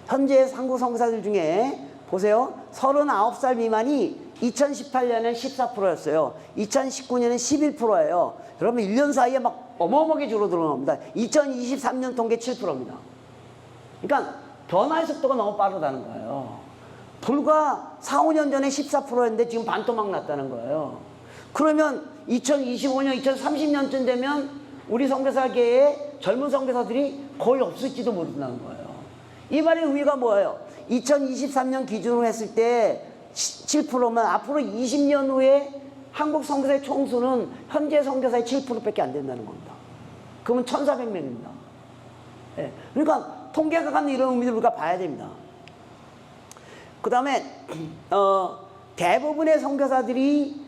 현재 한국 선교사들 중에 보세요. 39살 미만이 2018년엔 14%였어요. 2019년엔 11%예요. 여러분 1년 사이에 막 어마어마하게 줄어드는 겁니다. 2023년 통계 7%입니다. 그러니까 변화의 속도가 너무 빠르다는 거예요. 불과 4, 5년 전에 14%였는데 지금 반토막 났다는 거예요. 그러면 2025년, 2030년쯤 되면 우리 선교사계의 젊은 선교사들이 거의 없을지도 모른다는 거예요. 이 말의 의미가 뭐예요? 2023년 기준으로 했을 때 7%면 앞으로 20년 후에 한국 선교사의 총수는 현재 선교사의 7%밖에 안 된다는 겁니다. 그러면 1,400명입니다. 네. 그러니까 통계가 갖는 이런 의미를 우리가 봐야 됩니다. 그 다음에 대부분의 선교사들이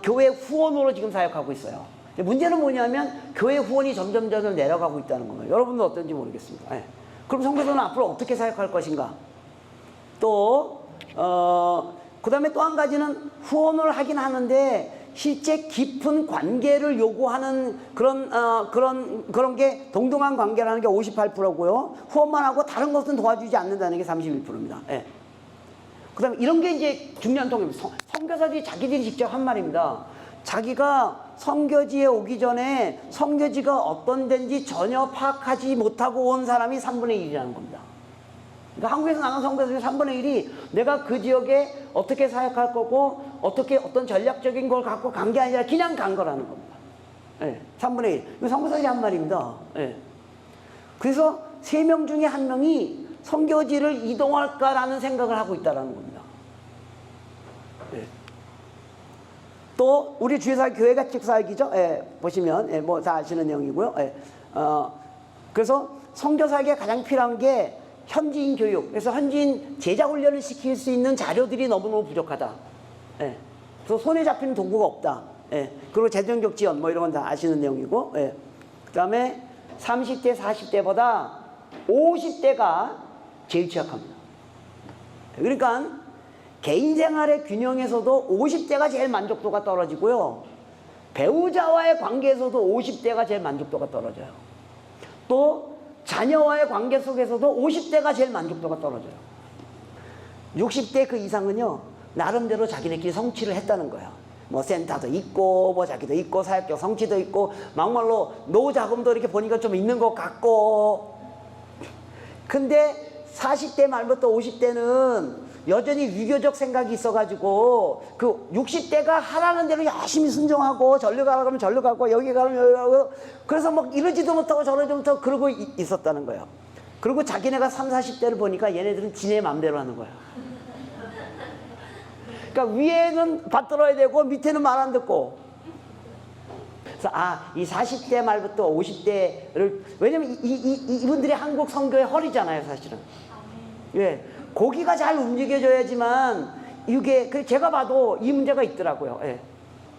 교회 후원으로 지금 사역하고 있어요. 문제는 뭐냐면 교회 후원이 점점 내려가고 있다는 겁니다. 여러분도 어떤지 모르겠습니다. 네. 그럼 선교사는 앞으로 어떻게 사역할 것인가? 또 그 다음에 또 한 가지는 후원을 하긴 하는데 실제 깊은 관계를 요구하는 그런 게 동등한 관계라는 게 58%고요. 후원만 하고 다른 것은 도와주지 않는다는 게 31%입니다. 예. 그 다음에 이런 게 이제 중요한 통계입니다. 선교사들이 자기들이 직접 한 말입니다. 자기가 선교지에 오기 전에 선교지가 어떤 데인지 전혀 파악하지 못하고 온 사람이 3분의 1이라는 겁니다. 그러니까 한국에서 나간 선교사 중에 3분의 1이 내가 그 지역에 어떻게 사역할 거고 어떤 전략적인 걸 갖고 간 게 아니라 그냥 간 거라는 겁니다. 예, 3분의 1. 이거 선교사들이 한 말입니다. 예. 그래서 3명 중에 1명이 선교지를 이동할까라는 생각을 하고 있다는 겁니다. 예. 또 우리 주의사 교회가 직사역이죠. 예, 보시면 예, 뭐 다 아시는 내용이고요. 예. 그래서 선교사에게 가장 필요한 게 현지인 교육. 그래서 현지인 제자 훈련을 시킬 수 있는 자료들이 너무너무 부족하다. 예. 그래서 손에 잡히는 도구가 없다. 예. 그리고 재정적 지원 뭐 이런 건 다 아시는 내용이고. 예. 그다음에 30대, 40대보다 50대가 제일 취약합니다. 그러니까 개인 생활의 균형에서도 50대가 제일 만족도가 떨어지고요. 배우자와의 관계에서도 50대가 제일 만족도가 떨어져요. 또 자녀와의 관계 속에서도 50대가 제일 만족도가 떨어져요. 60대 그 이상은요, 나름대로 자기네끼리 성취를 했다는 거예요. 뭐 센터도 있고, 뭐 자기도 있고, 사역적 성취도 있고, 막말로 노후 자금도 이렇게 보니까 좀 있는 것 같고. 근데 40대 말부터 50대는 여전히 유교적 생각이 있어가지고 그 60대가 하라는 대로 열심히 순종하고 절로 가라 그러면 절로 가고 여기 가면 여기 가고 그래서 막 이러지도 못하고 저러지도 못하고 그러고 있었다는 거예요. 그리고 자기네가 30, 40대를 보니까 얘네들은 지네 맘대로 하는 거예요. 그러니까 위에는 받들어야 되고 밑에는 말 안 듣고. 그래서 이 40대 말부터 50대를 왜냐면 이분들이 한국 선교의 허리잖아요, 사실은. 예. 고기가 잘 움직여져야지만 이게 제가 봐도 이 문제가 있더라고요. 예.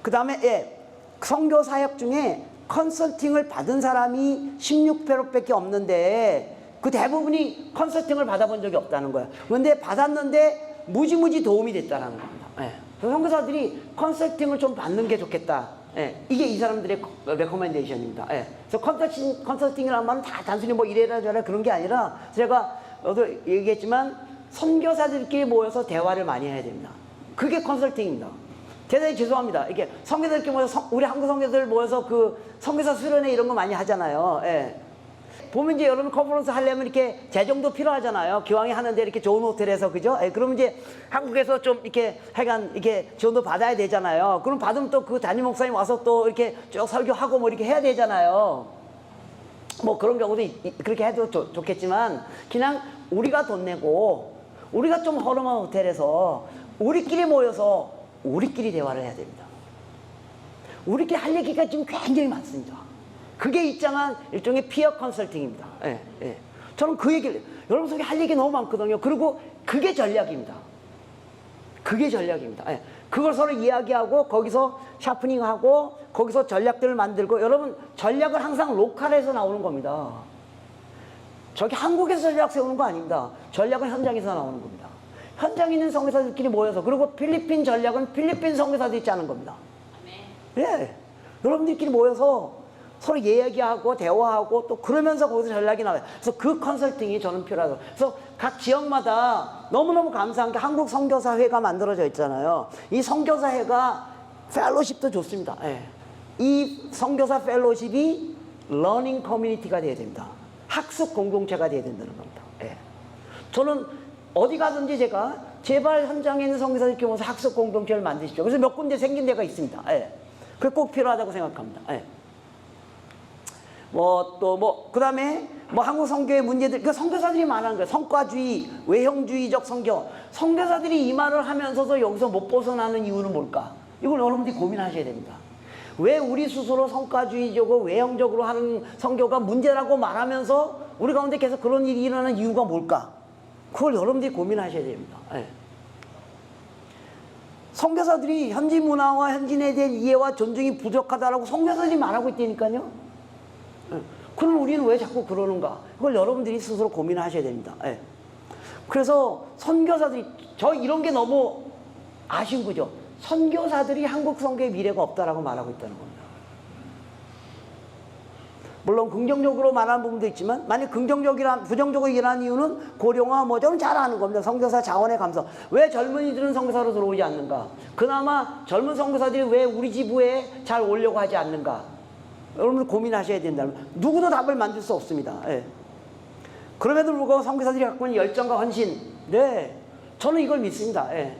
그 다음에 선교 사역 중에 컨설팅을 받은 사람이 16%밖에 없는데 그 대부분이 컨설팅을 받아본 적이 없다는 거예요. 그런데 받았는데 무지무지 도움이 됐다는 겁니다. 예. 그래서 선교사들이 컨설팅을 좀 받는 게 좋겠다. 예. 이게 이 사람들의 레코멘데이션입니다. 예. 그래서 컨설팅이라는 말은 다 단순히 뭐 이래라 저래라 그런 게 아니라 제가 얘기했지만 선교사들끼리 모여서 대화를 많이 해야 됩니다. 그게 컨설팅입니다. 대단히 죄송합니다. 이렇게 선교사들끼리 모여서 우리 한국 선교사들 모여서 그 선교사 수련회 이런 거 많이 하잖아요. 예. 보면 이제 여러분 컨퍼런스 하려면 이렇게 재정도 필요하잖아요. 기왕에 하는데 이렇게 좋은 호텔에서 그죠? 예. 그러면 이제 한국에서 좀 이렇게 하여간 이렇게 지원도 받아야 되잖아요. 그럼 받으면 또 그 담임 목사님 와서 또 이렇게 쭉 설교하고 뭐 이렇게 해야 되잖아요. 뭐 그런 경우도 그렇게 해도 좋겠지만 그냥 우리가 돈 내고 우리가 좀 허름한 호텔에서 우리끼리 모여서 우리끼리 대화를 해야 됩니다. 우리끼리 할 얘기가 지금 굉장히 많습니다. 그게 일종의 피어 컨설팅입니다. 예, 예. 저는 그 얘기를 여러분 속에 할 얘기 너무 많거든요. 그리고 그게 전략입니다. 그게 전략입니다. 예. 그걸 서로 이야기하고 거기서 샤프닝하고 거기서 전략들을 만들고 여러분 전략은 항상 로컬에서 나오는 겁니다. 저기 한국에서 전략 세우는 거 아닙니다. 전략은 현장에서 나오는 겁니다. 현장에 있는 선교사들끼리 모여서 그리고 필리핀 전략은 필리핀 선교사들이 짜는 겁니다. 예, 여러분들끼리 모여서 서로 얘기하고 대화하고 또 그러면서 거기서 전략이 나와요. 그래서 그 컨설팅이 저는 필요하다고. 그래서 각 지역마다 너무너무 감사한 게 한국 선교사회가 만들어져 있잖아요. 이 선교사회가 펠로십도 좋습니다. 예. 이 선교사 펠로십이 러닝 커뮤니티가 돼야 됩니다. 학습 공동체가 돼야 된다는 겁니다. 예. 저는 어디 가든지 제발 현장에 있는 선교사들 경우서 학습 공동체를 만드십시오. 그래서 몇 군데 생긴 데가 있습니다. 예. 그게 꼭 필요하다고 생각합니다. 예. 그 다음에 한국 선교의 문제들, 그 선교사들이 말하는 거예요. 성과주의, 외형주의적 선교. 선교사들이 이 말을 하면서도 여기서 못 벗어나는 이유는 뭘까? 이걸 여러분들이 고민하셔야 됩니다. 왜 우리 스스로 성과주의적으로 외형적으로 하는 선교가 문제라고 말하면서 우리 가운데 계속 그런 일이 일어나는 이유가 뭘까? 그걸 여러분들이 고민하셔야 됩니다. 예. 선교사들이 현지 문화와 현지인에 대한 이해와 존중이 부족하다라고 선교사들이 말하고 있다니까요. 그럼 우리는 왜 자꾸 그러는가? 그걸 여러분들이 스스로 고민하셔야 됩니다. 예. 그래서 선교사들이 이런 게 너무 아쉬운 거죠. 선교사들이 한국 선교의 미래가 없다라고 말하고 있다는 겁니다. 물론 긍정적으로 말하는 부분도 있지만 만약 부정적으로 일하는 이유는 고령화 좀 잘 아는 겁니다. 선교사 자원의 감소. 왜 젊은이들은 선교사로 들어오지 않는가? 그나마 젊은 선교사들이 왜 우리 지부에 잘 오려고 하지 않는가? 여러분들 고민하셔야 된다. 누구도 답을 만들 수 없습니다. 예. 그럼에도 불구하고 선교사들이 갖고 있는 열정과 헌신, 네, 저는 이걸 믿습니다. 예.